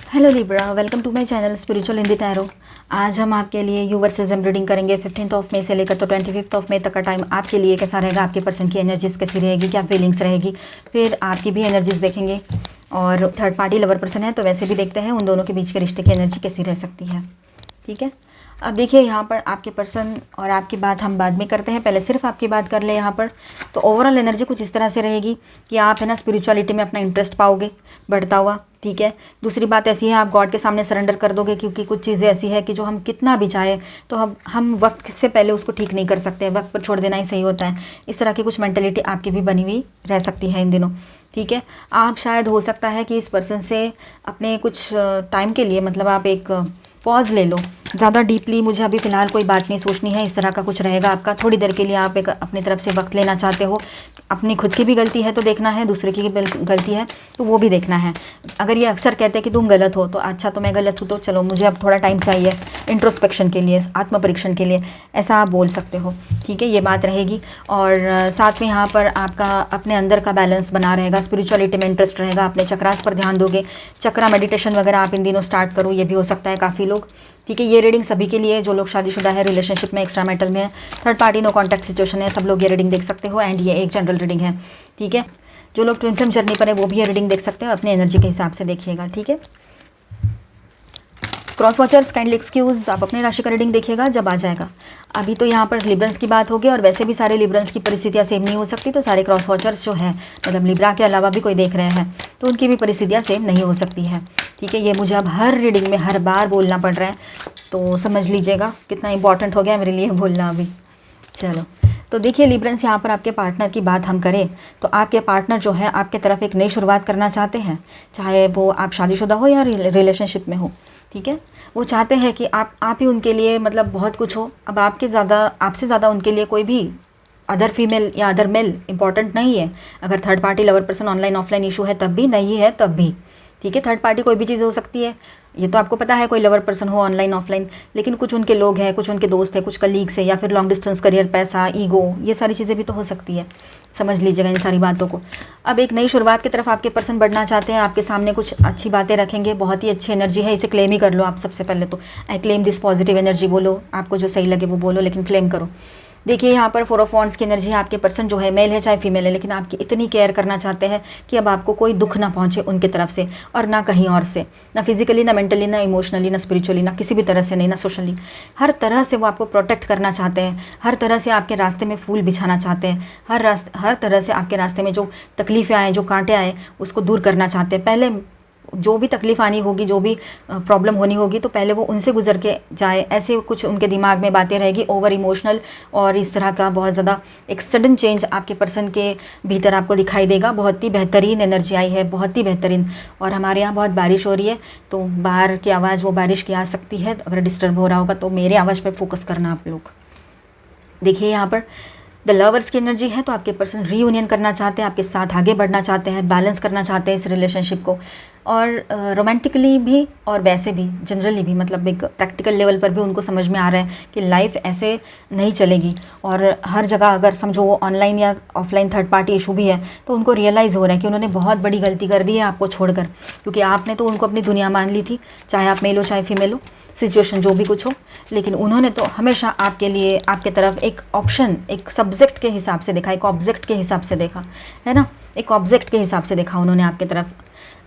Hello Libra, welcome to my channel spiritual Hindi tarot. आज हम आपके लिए यू वर्सेस एम रीडिंग करेंगे 15 मई से लेकर तो 25 मई तक का टाइम आपके लिए कैसा रहेगा, आपके पर्सन की एनर्जीज कैसी रहेगी, क्या फीलिंग्स रहेगी, फिर आपकी भी एनर्जीज देखेंगे। और थर्ड पार्टी लवर पर्सन है तो वैसे भी देखते हैं उन दोनों के बीच के रिश्ते की एनर्जी कैसी रह सकती है। ठीक है, अब देखिए यहाँ पर आपके पर्सन और आपकी बात हम बाद में करते हैं, पहले सिर्फ आपकी बात कर ले यहाँ पर। तो ओवरऑल एनर्जी कुछ इस तरह से रहेगी कि आप है ना स्पिरिचुअलिटी में अपना इंटरेस्ट पाओगे बढ़ता हुआ। ठीक है, दूसरी बात ऐसी है आप गॉड के सामने सरेंडर कर दोगे, क्योंकि कुछ चीज़ें ऐसी है कि जो हम कितना भी चाहे तो हम वक्त से पहले उसको ठीक नहीं कर सकते, वक्त पर छोड़ देना ही सही होता है। इस तरह की कुछ मेंटेलिटी आपकी भी बनी हुई रह सकती है इन दिनों। ठीक है, आप शायद हो सकता है कि इस पर्सन से अपने कुछ टाइम के लिए मतलब आप एक पॉज ले लो, ज़्यादा डीपली मुझे अभी फ़िलहाल कोई बात नहीं सोचनी है, इस तरह का कुछ रहेगा आपका। थोड़ी देर के लिए आप एक अपनी तरफ से वक्त लेना चाहते हो, अपनी खुद की भी गलती है तो देखना है, दूसरे की भी गलती है तो वो भी देखना है। अगर ये अक्सर कहते हैं कि तुम गलत हो तो अच्छा तो मैं गलत हूँ तो चलो मुझे अब थोड़ा टाइम चाहिए इंट्रोस्पेक्शन के लिए, आत्म परीक्षण के लिए, ऐसा आप बोल सकते हो। ठीक है, ये बात रहेगी। और साथ में यहाँ पर आपका अपने अंदर का बैलेंस बना रहेगा, स्पिरिचुअलिटी में इंटरेस्ट रहेगा, अपने चक्रास पर ध्यान दोगे, चक्रा मेडिटेशन वगैरह आप इन दिनों स्टार्ट करो, ये भी हो सकता है काफ़ी लोग। ठीक है, ये रीडिंग सभी के लिए, जो लोग शादीशुदा है, रिलेशनशिप में, एक्स्ट्रा मैरिटल में है, third party no contact situation है, सब लोग ये रीडिंग देख सकते हो। एंड ये एक जनरल रीडिंग है। ठीक है, जो लोग ट्विन फ्लेम जर्नी पर है वो भी ये रीडिंग देख सकते हो, अपने एनर्जी के हिसाब से देखिएगा। ठीक है, क्रॉस वॉचर्स काइंडली एक्सक्यूज़, आप अपने राशि का रीडिंग देखिएगा जब आ जाएगा। अभी तो यहाँ पर लिब्रंस की बात होगी और वैसे भी सारे लिब्रंस की परिस्थितियाँ सेम नहीं हो सकती, तो सारे क्रॉस वॉचर्स जो है मतलब लिब्रा के अलावा भी कोई देख रहे हैं तो उनकी भी परिस्थितियाँ सेम नहीं हो सकती है। ठीक है, ये मुझे अब हर रीडिंग में हर बार बोलना पड़ रहा है, तो समझ लीजिएगा कितना इंपॉर्टेंट हो गया मेरे लिए बोलना अभी। चलो, तो देखिए लिब्रंस, यहाँ पर आपके पार्टनर की बात हम करें तो आपके पार्टनर जो है आपके तरफ एक नई शुरुआत करना चाहते हैं, चाहे वो आप शादीशुदा हो या रिलेशनशिप में हो। ठीक है, वो चाहते हैं कि आप ही उनके लिए मतलब बहुत कुछ हो। अब आपसे ज़्यादा उनके लिए कोई भी अदर फीमेल या अदर मेल इंपॉर्टेंट नहीं है। अगर third party lover person online offline issue है तब भी, नहीं है तब भी। ठीक है, थर्ड पार्टी कोई भी चीज़ हो सकती है, ये तो आपको पता है, कोई लवर पर्सन हो ऑनलाइन ऑफलाइन, लेकिन कुछ उनके लोग हैं, कुछ उनके दोस्त हैं, कुछ कलीग्स हैं, या फिर लॉन्ग डिस्टेंस करियर, पैसा, ईगो, ये सारी चीज़ें भी तो हो सकती है। समझ लीजिएगा इन सारी बातों को। अब एक नई शुरुआत की तरफ आपके पर्सन बढ़ना चाहते हैं, आपके सामने कुछ अच्छी बातें रखेंगे, बहुत ही अच्छी एनर्जी है, इसे क्लेम ही कर लो आप। सबसे पहले तो I claim this positive energy बोलो, आपको जो सही लगे वो बोलो, लेकिन क्लेम करो। देखिए यहाँ पर 4 ऑफ वॉन्ड्स की एनर्जी है, आपके पर्सन जो है मेल है चाहे फीमेल है, लेकिन आपकी इतनी केयर करना चाहते हैं कि अब आपको कोई दुख ना पहुँचे उनकी तरफ से, और ना कहीं और से, ना फिजिकली, ना मेंटली, ना इमोशनली, ना स्पिरिचुअली, ना किसी भी तरह से नहीं, ना सोशली। हर तरह से वो आपको प्रोटेक्ट करना चाहते हैं, हर तरह से आपके रास्ते में फूल बिछाना चाहते हैं, हर तरह से आपके रास्ते में जो तकलीफ़ें आए, जो कांटे आए, उसको दूर करना चाहते हैं। पहले जो भी तकलीफ़ आनी होगी, जो भी प्रॉब्लम होनी होगी, तो पहले वो उनसे गुजर के जाए, ऐसे कुछ उनके दिमाग में बातें रहेगी, ओवर इमोशनल और इस तरह का बहुत ज़्यादा एक सडन चेंज आपके पर्सन के भीतर आपको दिखाई देगा। बहुत ही बेहतरीन एनर्जी आई है, बहुत ही बेहतरीन। और हमारे यहाँ बहुत बारिश हो रही है, तो बाहर की आवाज़ वो बारिश की आ सकती है, अगर डिस्टर्ब हो रहा होगा तो मेरे आवाज़ पर फोकस करना आप लोग। देखिए यहाँ पर द लवर्स की एनर्जी है, तो आपके पर्सन रीयूनियन करना चाहते हैं, आपके साथ आगे बढ़ना चाहते हैं, बैलेंस करना चाहते हैं इस रिलेशनशिप को, और रोमांटिकली भी और वैसे भी जनरली भी, मतलब एक प्रैक्टिकल लेवल पर भी उनको समझ में आ रहा है कि लाइफ ऐसे नहीं चलेगी। और हर जगह अगर समझो वो ऑनलाइन या ऑफलाइन थर्ड पार्टी इशू भी है, तो उनको रियलाइज़ हो रहा है कि उन्होंने बहुत बड़ी गलती कर दी है आपको छोड़कर, क्योंकि आपने तो उनको अपनी दुनिया मान ली थी, चाहे आप मेल हो चाहे फीमेल हो, सिचुएशन जो भी कुछ हो, लेकिन उन्होंने तो हमेशा आपके लिए, आपके तरफ एक ऑप्शन, एक सब्जेक्ट के हिसाब से देखा, एक ऑब्जेक्ट के हिसाब से देखा, है ना, एक ऑब्जेक्ट के हिसाब से देखा उन्होंने आपकी तरफ।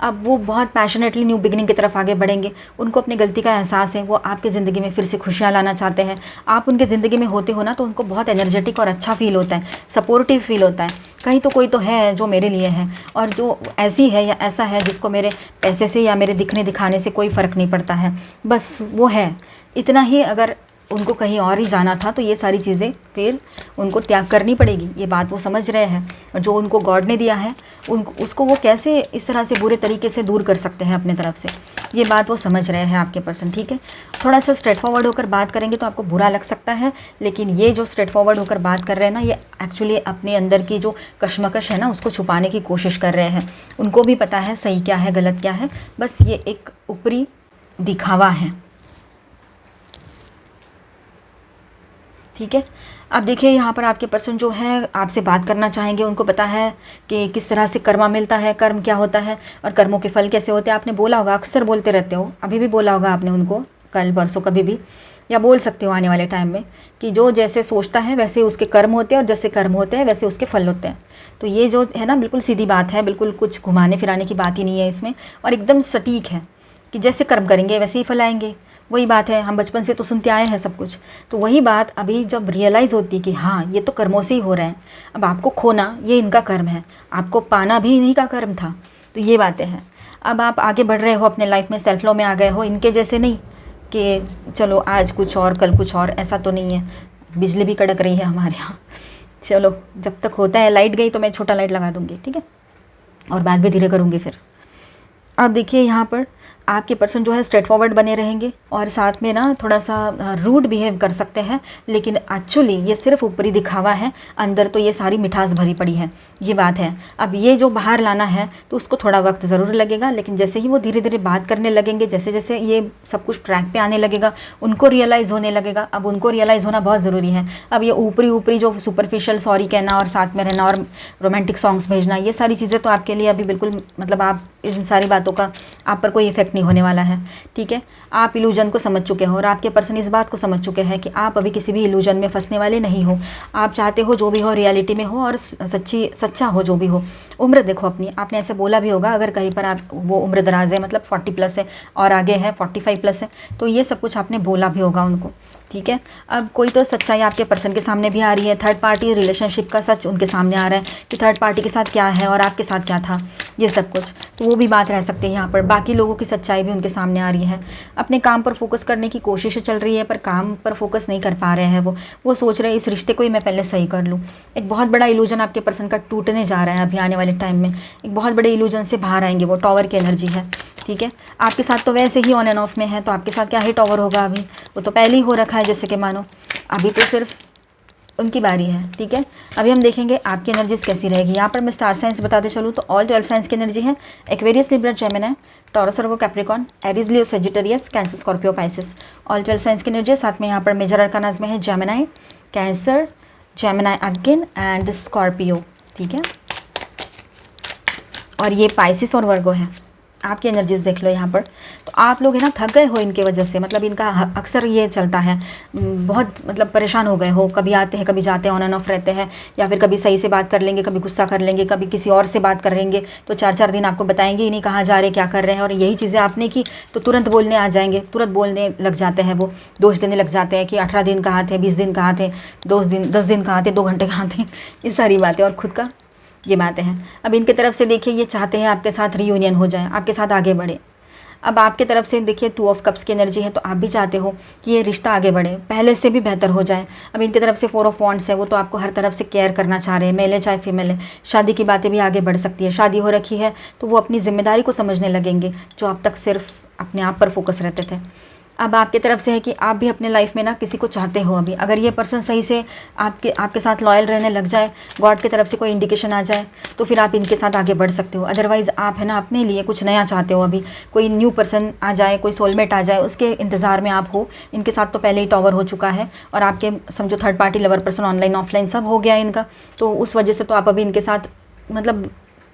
अब वो बहुत पैशनेटली न्यू बिगिनिंग की तरफ आगे बढ़ेंगे, उनको अपनी गलती का एहसास है, वो आपकी ज़िंदगी में फिर से खुशियाँ लाना चाहते हैं। आप उनके ज़िंदगी में होते हो ना, तो उनको बहुत एनर्जेटिक और अच्छा फील होता है, सपोर्टिव फील होता है। कहीं तो कोई तो है जो मेरे लिए है, और जो ऐसी है या ऐसा है जिसको मेरे पैसे से या मेरे दिखने दिखाने से कोई फ़र्क नहीं पड़ता है, बस वो है इतना ही। अगर उनको कहीं और ही जाना था तो ये सारी चीज़ें फिर उनको त्याग करनी पड़ेगी, ये बात वो समझ रहे हैं। और जो उनको गॉड ने दिया है उसको वो कैसे इस तरह से बुरे तरीके से दूर कर सकते हैं अपने तरफ से, ये बात वो समझ रहे हैं आपके पर्सन। ठीक है, थोड़ा सा स्ट्रेट फॉरवर्ड होकर बात करेंगे तो आपको बुरा लग सकता है, लेकिन ये जो स्ट्रेट फॉरवर्ड होकर बात कर रहे हैं ना, ये एक्चुअली अपने अंदर की जो कश्मकश है ना उसको छुपाने की कोशिश कर रहे हैं। उनको भी पता है सही क्या है गलत क्या है, बस ये एक ऊपरी दिखावा है। ठीक है, अब देखिए यहाँ पर आपके पर्सन जो है आपसे बात करना चाहेंगे, उनको पता है कि किस तरह से कर्मा मिलता है, कर्म क्या होता है और कर्मों के फल कैसे होते हैं। आपने बोला होगा, अक्सर बोलते रहते हो, अभी भी बोला होगा आपने उनको, कल परसों कभी भी, या बोल सकते हो आने वाले टाइम में, कि जो जैसे सोचता है वैसे उसके कर्म होते हैं और जैसे कर्म होते हैं वैसे उसके फल होते हैं। तो ये जो है ना, बिल्कुल सीधी बात है, बिल्कुल कुछ घुमाने फिराने की बात ही नहीं है इसमें, और एकदम सटीक है कि जैसे कर्म करेंगे वैसे ही फल आएंगे। वही बात है, हम बचपन से तो सुनते आए हैं सब कुछ। तो वही बात अभी जब रियलाइज़ होती है कि हाँ ये तो कर्मों से ही हो रहा है, अब आपको खोना ये इनका कर्म है, आपको पाना भी इन्हीं का कर्म था। तो ये बातें हैं। अब आप आगे बढ़ रहे हो अपने लाइफ में, सेल्फ लो में आ गए हो, इनके जैसे नहीं कि चलो आज कुछ और कल कुछ और, ऐसा तो नहीं है। बिजली भी कड़क रही है हमारे यहाँ। चलो जब तक होता है, लाइट गई तो मैं छोटा लाइट लगा दूँगी, ठीक है, और बात भी धीरे करूँगी फिर। अब देखिए यहाँ पर आपके पर्सन जो है स्ट्रेट फॉरवर्ड बने रहेंगे और साथ में ना थोड़ा सा रूड बिहेव कर सकते हैं, लेकिन एक्चुअली ये सिर्फ ऊपरी दिखावा है, अंदर तो ये सारी मिठास भरी पड़ी है, ये बात है। अब ये जो बाहर लाना है तो उसको थोड़ा वक्त ज़रूर लगेगा, लेकिन जैसे ही वो धीरे धीरे बात करने लगेंगे, जैसे जैसे ये सब कुछ ट्रैक पे आने लगेगा, उनको रियलाइज़ होने लगेगा। अब उनको रियलाइज़ होना बहुत ज़रूरी है। अब ये ऊपरी ऊपरी जो सुपरफिशियल सॉरी कहना और साथ में रहना और रोमांटिक सॉन्ग्स भेजना, ये सारी चीज़ें तो आपके लिए अभी बिल्कुल, मतलब आप इन सारी बातों का आप पर कोई इफेक्ट नहीं होने वाला है, ठीक है। आप इल्यूजन को समझ चुके हो और आपके पर्सन इस बात को समझ चुके हैं कि आप अभी किसी भी इल्यूजन में फंसने वाले नहीं हो। आप चाहते हो जो भी हो रियलिटी में हो और सच्चा हो जो भी हो। उम्र देखो अपनी, आपने ऐसे बोला भी होगा अगर कहीं पर आप वो उम्र दराज है, मतलब 40+ है और आगे है 45+ है, तो ये सब कुछ आपने बोला भी होगा उनको, ठीक है। अब कोई तो सच्चाई आपके पर्सन के सामने भी आ रही है, थर्ड पार्टी रिलेशनशिप का सच उनके सामने आ रहा है कि थर्ड पार्टी के साथ क्या है और आपके साथ क्या था, ये सब कुछ, तो वो भी बात रह सकती है यहाँ पर। बाकी लोगों की सच्चाई भी उनके सामने आ रही है। अपने काम पर फोकस करने की कोशिश चल रही है, पर काम पर फोकस नहीं कर पा रहे हैं वो सोच रहे हैं इस रिश्ते को ही मैं पहले सही कर लूँ। एक बहुत बड़ा इल्यूजन आपके पर्सन का टूटने जा रहा है अभी आने वाले टाइम में। एक बहुत बड़े इल्यूजन से बाहर आएंगे वो, टॉवर की एनर्जी है, ठीक है। आपके साथ तो वैसे ही ऑन एंड ऑफ में है, तो आपके साथ क्या ही टॉवर होगा अभी, वो तो पहले ही हो रखा है जैसे कि मानो। अभी तो सिर्फ उनकी बारी है, ठीक है। अभी हम देखेंगे आपकी एनर्जीज कैसी रहेगी। यहाँ पर मैं स्टार साइंस बताते चलूँ तो ऑल 12 साइंस की एनर्जी है। Aquarius, Libra, Gemini, Taurus, Virgo, Capricorn, Aries, Leo, Sagittarius, Cancer, Scorpio, Pisces, all 12 signs की एनर्जी। साथ में यहाँ पर मेजर अरकानाज में है Gemini, Cancer, Gemini again and Scorpio, ठीक है। और ये पाइसिस और वर्गो है। आपकी एनर्जीज देख लो यहाँ पर। तो आप लोग है ना थक गए हो इनके वजह से, मतलब इनका अक्सर ये चलता है, बहुत मतलब परेशान हो गए हो, कभी आते हैं कभी जाते हैं, ऑन एंड ऑफ रहते हैं, या फिर कभी सही से बात कर लेंगे, कभी गुस्सा कर लेंगे, कभी किसी और से बात करेंगे तो 4-4 दिन आपको बताएंगे ही नहीं कहाँ जा रहे क्या कर रहे हैं। और यही चीज़ें आपने की तो तुरंत बोलने आ जाएंगे, तुरंत बोलने लग जाते हैं, वो दोष देने लग जाते हैं कि 18 दिन कहाँ थे, 20 दिन कहाँ थे, 10 दिन कहाँ थे, 2 घंटे कहाँ थे, ये सारी बातें। और खुद का ये बातें हैं। अब इनके तरफ से देखिए ये चाहते हैं आपके साथ रीयूनियन हो जाए, आपके साथ आगे बढ़े। अब आपके तरफ से देखिए 2 ऑफ कप्स की एनर्जी है, तो आप भी चाहते हो कि ये रिश्ता आगे बढ़े, पहले से भी बेहतर हो जाए। अब इनकी तरफ से 4 ऑफ वॉन्ड्स है, वो तो आपको हर तरफ से केयर करना चाह रहे हैं, मेल है चाहे फीमेल है। शादी की बातें भी आगे बढ़ सकती है, शादी हो रखी है तो वो अपनी जिम्मेदारी को समझने लगेंगे, जो अब तक सिर्फ अपने आप पर फोकस रहते थे। अब आपके तरफ से है कि आप भी अपने लाइफ में ना किसी को चाहते हो अभी। अगर ये पर्सन सही से आपके साथ लॉयल रहने लग जाए, गॉड की तरफ से कोई इंडिकेशन आ जाए, तो फिर आप इनके साथ आगे बढ़ सकते हो। अदरवाइज़ आप है ना अपने लिए कुछ नया चाहते हो अभी, कोई न्यू पर्सन आ जाए, कोई सोलमेट आ जाए, उसके इंतज़ार में आप हो। इनके साथ तो पहले ही टॉवर हो चुका है और आपके समझो third party lover person online offline सब हो गया है इनका, तो उस वजह से तो आप अभी इनके साथ मतलब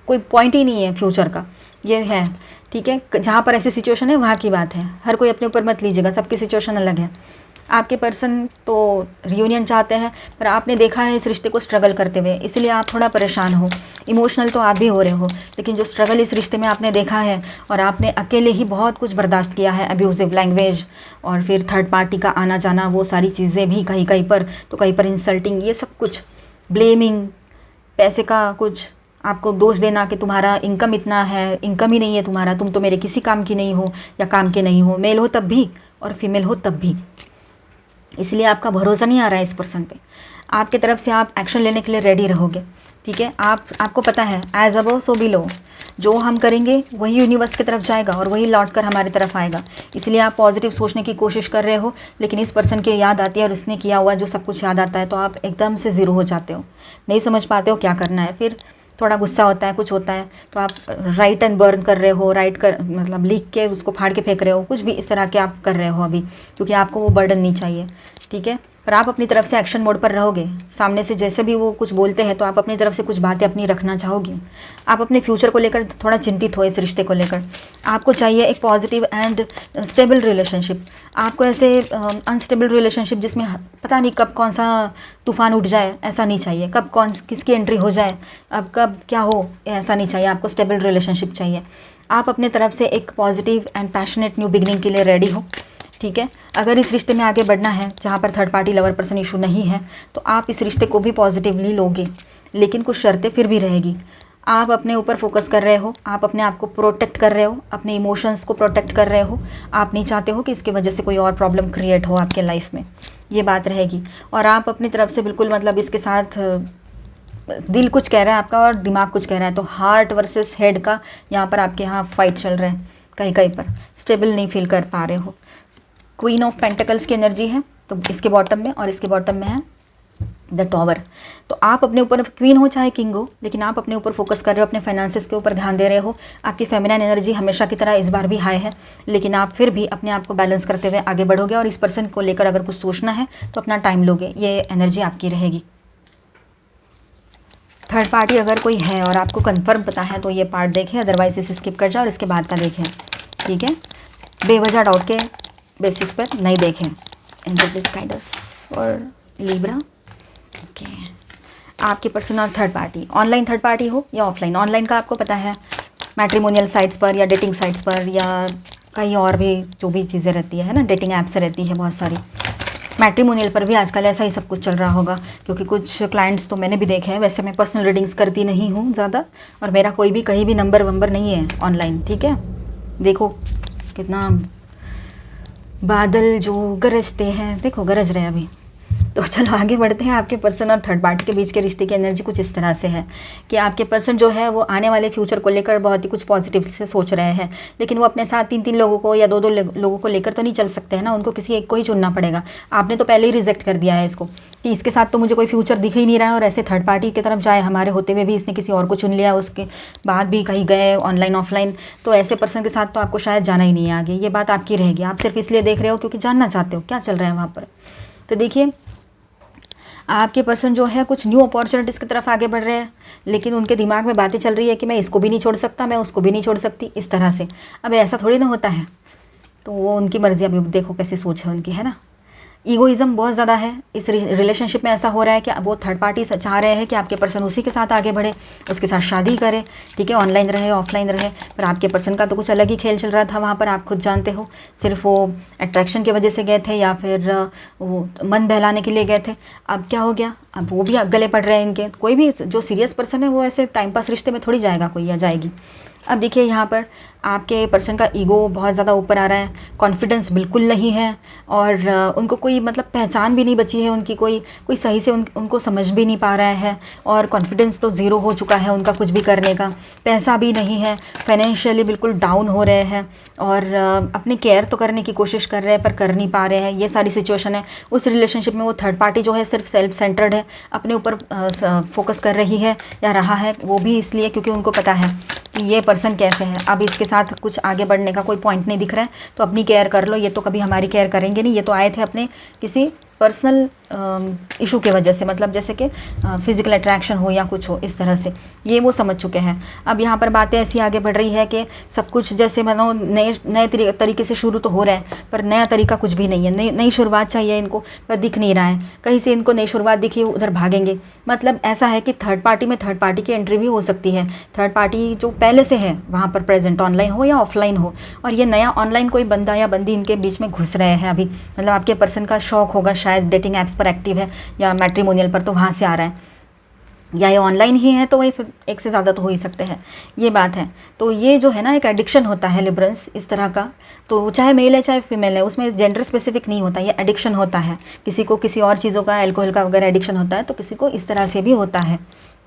कोई पॉइंट ही नहीं है फ्यूचर का, ये है, ठीक है। जहाँ पर ऐसी सिचुएशन है वहाँ की बात है, हर कोई अपने ऊपर मत लीजिएगा, सबकी सिचुएशन अलग है। आपके पर्सन तो रियूनियन चाहते हैं, पर आपने देखा है इस रिश्ते को स्ट्रगल करते हुए, इसलिए आप थोड़ा परेशान हो। इमोशनल तो आप भी हो रहे हो, लेकिन जो स्ट्रगल इस रिश्ते में आपने देखा है, और आपने अकेले ही बहुत कुछ बर्दाश्त किया है, अब्यूजिव लैंग्वेज और फिर थर्ड पार्टी का आना जाना, वो सारी चीज़ें भी कहीं कहीं पर, तो कहीं पर इंसल्टिंग, ये सब कुछ, ब्लेमिंग, पैसे का कुछ आपको दोष देना कि तुम्हारा इनकम इतना है, इनकम ही नहीं है तुम्हारा, तुम तो मेरे किसी काम की नहीं हो या काम के नहीं हो, मेल हो तब भी और फीमेल हो तब भी। इसलिए आपका भरोसा नहीं आ रहा है इस पर्सन पे। आपके तरफ से आप एक्शन लेने के लिए रेडी रहोगे, ठीक है। आपको पता है एज अबव सो बिलो, जो हम करेंगे वही यूनिवर्स की तरफ जाएगा और वही लौट कर हमारी तरफ आएगा। इसलिए आप पॉजिटिव सोचने की कोशिश कर रहे हो, लेकिन इस पर्सन की याद आती है और इसने किया हुआ जो सब कुछ याद आता है, तो आप एकदम से ज़ीरो हो जाते हो, नहीं समझ पाते हो क्या करना है। फिर थोड़ा गुस्सा होता है, कुछ होता है, तो आप राइट एंड बर्न कर रहे हो, मतलब लिख के उसको फाड़ के फेंक रहे हो, कुछ भी इस तरह के आप कर रहे हो अभी, क्योंकि आपको वो बर्डन नहीं चाहिए, ठीक है। पर आप अपनी तरफ से एक्शन मोड पर रहोगे। सामने से जैसे भी वो कुछ बोलते हैं तो आप अपनी तरफ से कुछ बातें अपनी रखना चाहोगे। आप अपने फ्यूचर को लेकर थोड़ा चिंतित हो, इस रिश्ते को लेकर। आपको चाहिए एक पॉजिटिव एंड स्टेबल रिलेशनशिप। आपको ऐसे अनस्टेबल रिलेशनशिप जिसमें पता नहीं कब कौन सा तूफान उठ जाए, ऐसा नहीं चाहिए। कब कौन किसकी एंट्री हो जाए, अब कब क्या हो, ऐसा नहीं चाहिए। आपको स्टेबल रिलेशनशिप चाहिए। आप अपने तरफ से एक positive and passionate new beginning के लिए रेडी हो, ठीक है। अगर इस रिश्ते में आगे बढ़ना है जहाँ पर third party lover person issue नहीं है तो आप इस रिश्ते को भी पॉजिटिवली लोगे, लेकिन कुछ शर्तें फिर भी रहेगी। आप अपने ऊपर फोकस कर रहे हो, आप अपने आप को प्रोटेक्ट कर रहे हो, अपने इमोशंस को प्रोटेक्ट कर रहे हो। आप नहीं चाहते हो कि इसकी वजह से कोई और प्रॉब्लम क्रिएट हो आपके लाइफ में, ये बात रहेगी। और आप अपनी तरफ से बिल्कुल मतलब इसके साथ दिल कुछ कह रहा है आपका और दिमाग कुछ कह रहा है, तो हार्ट वर्सेस हेड का यहाँ पर आपके यहाँ फाइट चल रहा है। कहीं कहीं पर स्टेबल नहीं फील कर पा रहे हो। क्वीन ऑफ पेंटिकल्स की एनर्जी है तो इसके बॉटम में, और इसके बॉटम में है द टॉवर। तो आप अपने ऊपर क्वीन हो चाहे किंग हो, लेकिन आप अपने ऊपर फोकस कर रहे हो, अपने फाइनेंसेस के ऊपर ध्यान दे रहे हो। आपकी फेमिनाइन एनर्जी हमेशा की तरह इस बार भी हाई है, लेकिन आप फिर भी अपने आप को बैलेंस करते हुए आगे बढ़ोगे। और इस पर्सन को लेकर अगर कुछ सोचना है तो अपना टाइम लोगे, ये एनर्जी आपकी रहेगी। थर्ड पार्टी अगर कोई है और आपको कंफर्म पता है तो ये पार्ट देखें, अदरवाइज इसे स्किप कर जाओ और इसके बाद का देखें, ठीक है। बेवजह डाउट के बेसिस पर नहीं देखें। Angel please guide us for Libra. Okay, आपके पर्सन और third party, online third party हो या ऑफलाइन। ऑनलाइन का आपको पता है मैट्रिमोनियल साइट्स पर या डेटिंग साइट्स पर या कहीं और भी जो भी चीज़ें रहती है ना, डेटिंग ऐप्स रहती है बहुत सारी। मैट्रिमोनियल पर भी आजकल ऐसा ही सब कुछ चल रहा होगा, क्योंकि कुछ क्लाइंट्स तो मैंने भी देखे हैं। वैसे मैं पर्सनल रीडिंग्स करती नहीं हूँ ज़्यादा, और मेरा कोई भी कहीं भी नंबर वंबर नहीं है ऑनलाइन, ठीक है। देखो कितना बादल जो गरजते हैं, देखो गरज रहे अभी। तो चलो आगे बढ़ते हैं। आपके पर्सन और थर्ड पार्टी के बीच के रिश्ते की एनर्जी कुछ इस तरह से है कि आपके पर्सन जो है वो आने वाले फ्यूचर को लेकर बहुत ही कुछ पॉजिटिव से सोच रहे हैं, लेकिन वो अपने साथ तीन तीन लोगों को या दो दो लोगों को लेकर तो नहीं चल सकते हैं ना। उनको किसी एक को ही चुनना पड़ेगा। आपने तो पहले ही रिजेक्ट कर दिया है इसको कि इसके साथ तो मुझे कोई फ्यूचर दिख ही नहीं रहा है, और ऐसे थर्ड पार्टी की तरफ जाए हमारे होते हुए भी इसने किसी और को चुन लिया, उसके बाद भी कहीं गए ऑनलाइन ऑफलाइन, तो ऐसे पर्सन के साथ तो आपको शायद जाना ही नहीं है आगे। ये बात आपकी रहेगी। आप सिर्फ इसलिए देख रहे हो क्योंकि जानना चाहते हो क्या चल रहा है वहाँ पर। तो देखिए आपके पर्सन जो है कुछ न्यू अपॉर्चुनिटीज़ की तरफ आगे बढ़ रहे हैं, लेकिन उनके दिमाग में बातें चल रही है कि मैं इसको भी नहीं छोड़ सकता, मैं उसको भी नहीं छोड़ सकती, इस तरह से। अब ऐसा थोड़ी ना होता है, तो वो उनकी मर्ज़ी। अभी देखो कैसी सोच है उनकी, है ना। ईगोइज़म बहुत ज़्यादा है इस रिलेशनशिप में। ऐसा हो रहा है कि वो थर्ड पार्टी चाह रहे हैं कि आपके पर्सन उसी के साथ आगे बढ़े, उसके साथ शादी करे, ठीक है। ऑनलाइन रहे ऑफलाइन रहे, पर आपके पर्सन का तो कुछ अलग ही खेल चल रहा था वहाँ पर। आप खुद जानते हो, सिर्फ वो अट्रैक्शन की वजह से गए थे या फिर वो मन बहलाने के लिए गए थे। अब क्या हो गया, अब वो भी गले पड़ रहे हैं इनके। कोई भी जो सीरियस पर्सन है वो ऐसे टाइम पास रिश्ते में थोड़ी जाएगा कोई या जाएगी। अब देखिए यहाँ पर आपके पर्सन का ईगो बहुत ज़्यादा ऊपर आ रहा है, कॉन्फिडेंस बिल्कुल नहीं है, और उनको कोई मतलब पहचान भी नहीं बची है उनकी, कोई सही से उनको समझ भी नहीं पा रहा है, और कॉन्फिडेंस तो ज़ीरो हो चुका है उनका कुछ भी करने का। पैसा भी नहीं है, फाइनेंशियली बिल्कुल डाउन हो रहे हैं, और अपनी केयर तो करने की कोशिश कर रहे हैं पर कर नहीं पा रहे हैं। ये सारी सिचुएशन है उस रिलेशनशिप में। वो थर्ड पार्टी जो है सिर्फ सेल्फ सेंटर्ड है, अपने ऊपर फोकस कर रही है या रहा है, वो भी इसलिए क्योंकि उनको पता है कि ये पर्सन कैसे है। अब इसके साथ कुछ आगे बढ़ने का कोई पॉइंट नहीं दिख रहा है, तो अपनी केयर कर लो। ये तो कभी हमारी केयर करेंगे नहीं, ये तो आए थे अपने किसी पर्सनल इशू के वजह से, मतलब जैसे कि फिज़िकल अट्रैक्शन हो या कुछ हो, इस तरह से ये वो समझ चुके हैं। अब यहाँ पर बातें ऐसी आगे बढ़ रही है कि सब कुछ जैसे मानो नए तरीके से शुरू तो हो रहा है, पर नया तरीका कुछ भी नहीं है। नई शुरुआत चाहिए इनको, पर दिख नहीं रहा है। कहीं से इनको नई शुरुआत दिखी उधर भागेंगे। मतलब ऐसा है कि थर्ड पार्टी में थर्ड पार्टी की एंट्री भी हो सकती है। थर्ड पार्टी जो पहले से है वहाँ पर प्रेजेंट, ऑनलाइन हो या ऑफलाइन हो, और ये नया ऑनलाइन कोई बंदा या बंदी इनके बीच में घुस रहे हैं अभी। मतलब आपके पर्सन का शौक होगा शायद, डेटिंग ऐप्स पर एक्टिव है या मैट्रिमोनियल पर, तो वहाँ से आ रहा है, या ये ऑनलाइन ही है तो वही एक से ज़्यादा तो हो ही सकते हैं, ये बात है। तो ये जो है ना एक एडिक्शन होता है लिब्रंस इस तरह का, तो चाहे मेल है चाहे फीमेल है, उसमें जेंडर स्पेसिफिक नहीं होता, ये एडिक्शन होता है। किसी को किसी और चीज़ों का, अल्कोहल का वगैरह एडिक्शन होता है, तो किसी को इस तरह से भी होता है,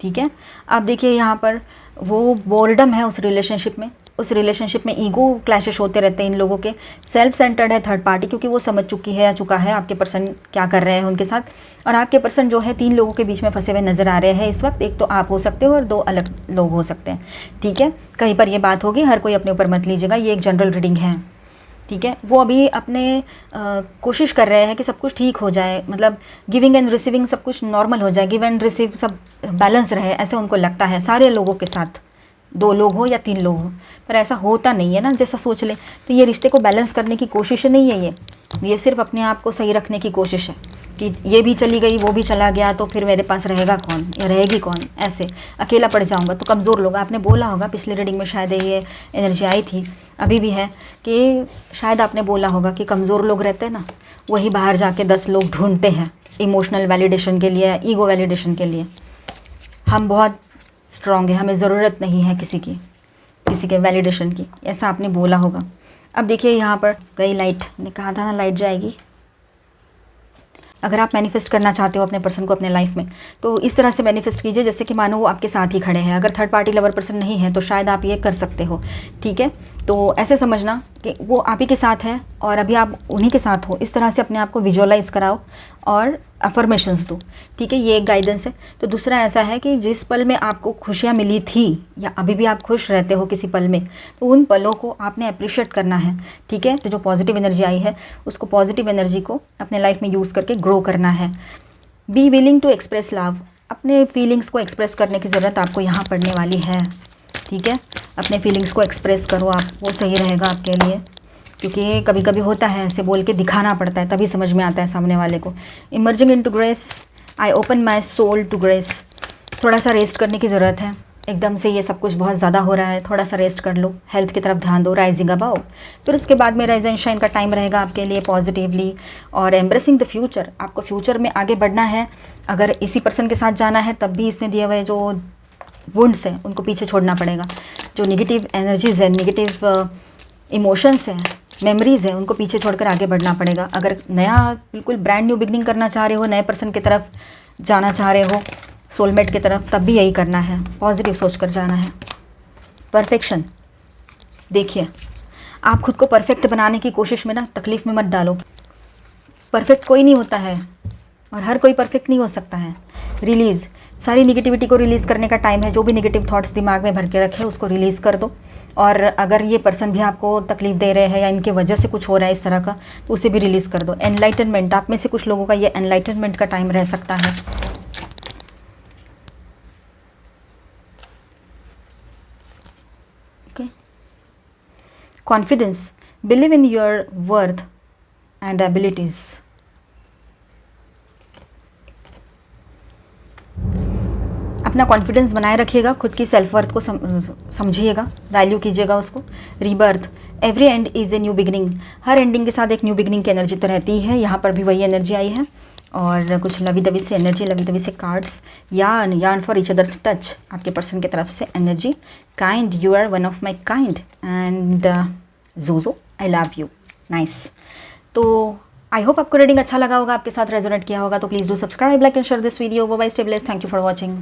ठीक है। आप देखिए यहाँ पर वो बोर्डम है उस रिलेशनशिप में। उस रिलेशनशिप में ईगो क्लैशेस होते रहते हैं इन लोगों के। सेल्फ सेंटर्ड है थर्ड पार्टी, क्योंकि वो समझ चुकी है या चुका है आपके पर्सन क्या कर रहे हैं उनके साथ। और आपके पर्सन जो है तीन लोगों के बीच में फंसे हुए नज़र आ रहे हैं इस वक्त। एक तो आप हो सकते हो और दो अलग लोग हो सकते हैं, ठीक है। कहीं पर ये बात होगी, हर कोई अपने ऊपर मत लीजिएगा, ये एक जनरल रीडिंग है, ठीक है, वो अभी अपने कोशिश कर रहे हैं कि सब कुछ ठीक हो जाए, मतलब गिविंग एंड रिसीविंग सब कुछ नॉर्मल हो जाए, गिव एंड रिसीव सब बैलेंस रहे, ऐसे उनको लगता है सारे लोगों के साथ, 2 लोग हो या 3 लोग हो, पर ऐसा होता नहीं है ना जैसा सोच ले। तो ये रिश्ते को बैलेंस करने की कोशिश नहीं है, ये सिर्फ अपने आप को सही रखने की कोशिश है कि ये भी चली गई वो भी चला गया तो फिर मेरे पास रहेगा कौन या रहेगी कौन, ऐसे अकेला पड़ जाऊंगा। तो कमज़ोर लोग, आपने बोला होगा पिछली रीडिंग में शायद ये एनर्जी आई थी, अभी भी है कि शायद आपने बोला होगा कि कमज़ोर लोग रहते हैं ना, वही बाहर जाके 10 लोग ढूंढते हैं इमोशनल वैलिडेशन के लिए, ईगो वैलिडेशन के लिए। हम बहुत स्ट्रॉन्ग है, हमें ज़रूरत नहीं है किसी के वैलिडेशन की, ऐसा आपने बोला होगा। अब देखिए यहाँ पर गई लाइट, ने कहा था ना लाइट जाएगी। अगर आप मैनिफेस्ट करना चाहते हो अपने पर्सन को अपने लाइफ में, तो इस तरह से मैनिफेस्ट कीजिए जैसे कि मानो वो आपके साथ ही खड़े हैं। अगर थर्ड पार्टी लवर पर्सन नहीं है तो शायद आप ये कर सकते हो, ठीक है। तो ऐसे समझना कि वो आप ही के साथ है और अभी आप उन्हीं के साथ हो, इस तरह से अपने आप को विजुअलाइज कराओ और अफर्मेशंस दो, ठीक है। ये एक गाइडेंस है। तो दूसरा ऐसा है कि जिस पल में आपको खुशियाँ मिली थी या अभी भी आप खुश रहते हो किसी पल में, तो उन पलों को आपने अप्रिशिएट करना है, ठीक है। तो जो पॉजिटिव एनर्जी आई है उसको, पॉजिटिव एनर्जी को अपने लाइफ में यूज़ करके ग्रो करना है। Be willing to express love, अपने फीलिंग्स को एक्सप्रेस करने की ज़रूरत आपको यहाँ पड़ने वाली है, ठीक है। अपने फीलिंग्स को एक्सप्रेस करो आप, वो सही रहेगा आपके लिए, क्योंकि कभी कभी होता है ऐसे बोल के दिखाना पड़ता है तभी समझ में आता है सामने वाले को। Emerging into grace, I open my soul to grace, थोड़ा सा रेस्ट करने की ज़रूरत है। एकदम से ये सब कुछ बहुत ज़्यादा हो रहा है, थोड़ा सा रेस्ट कर लो, हेल्थ की तरफ ध्यान दो, राइजिंग अबाउ। फिर उसके बाद में राइज एंड शाइन का टाइम रहेगा आपके लिए पॉजिटिवली। और एम्ब्रेसिंग द फ्यूचर, आपको फ्यूचर में आगे बढ़ना है। अगर इसी पर्सन के साथ जाना है तब भी इसने दिए हुए जो वुंड्स हैं उनको पीछे छोड़ना पड़ेगा। जो नेगेटिव एनर्जीज़ है, नेगेटिव इमोशंस हैं, मेमोरीज़ हैं, उनको पीछे छोड़कर आगे बढ़ना पड़ेगा। अगर नया बिल्कुल ब्रांड न्यू बिगनिंग करना चाह रहे हो, नए पर्सन की तरफ जाना चाह रहे हो, सोलमेट की तरफ, तब भी यही करना है, पॉजिटिव सोच कर जाना है। परफेक्शन, देखिए आप खुद को परफेक्ट बनाने की कोशिश में ना तकलीफ़ में मत डालो। परफेक्ट कोई नहीं होता है और हर कोई परफेक्ट नहीं हो सकता है। रिलीज़, सारी निगेटिविटी को रिलीज़ करने का टाइम है। जो भी निगेटिव थॉट्स दिमाग में भर के रखे उसको रिलीज़ कर दो। और अगर ये पर्सन भी आपको तकलीफ़ दे रहे हैं या इनके वजह से कुछ हो रहा है इस तरह का, तो उसे भी रिलीज़ कर दो। एनलाइटनमेंट, आप में से कुछ लोगों का ये एनलाइटनमेंट का टाइम रह सकता है। Okay, confidence, believe in your worth and abilities. अपना कॉन्फिडेंस बनाए रखिएगा, खुद की सेल्फ वर्थ को समझिएगा, वैल्यू कीजिएगा उसको। Rebirth, every and is a new beginning, her ending के साथ एक न्यू बिगनिंग की एनर्जी तो रहती है। यहाँ पर भी वही एनर्जी आई है। और कुछ लवी दवी से एनर्जी, लवी दवी से cards, yearn for each others touch, आपके पर्सन की तरफ से energy. Kind, you are one of my kind, and JoJo, I love you. Nice. तो आई होप आपको रीडिंग अच्छा लगा होगा, आपके साथ रेजोनेट किया होगा। तो please do subscribe, like and share this video. Bye bye, stay blessed, thank you for watching.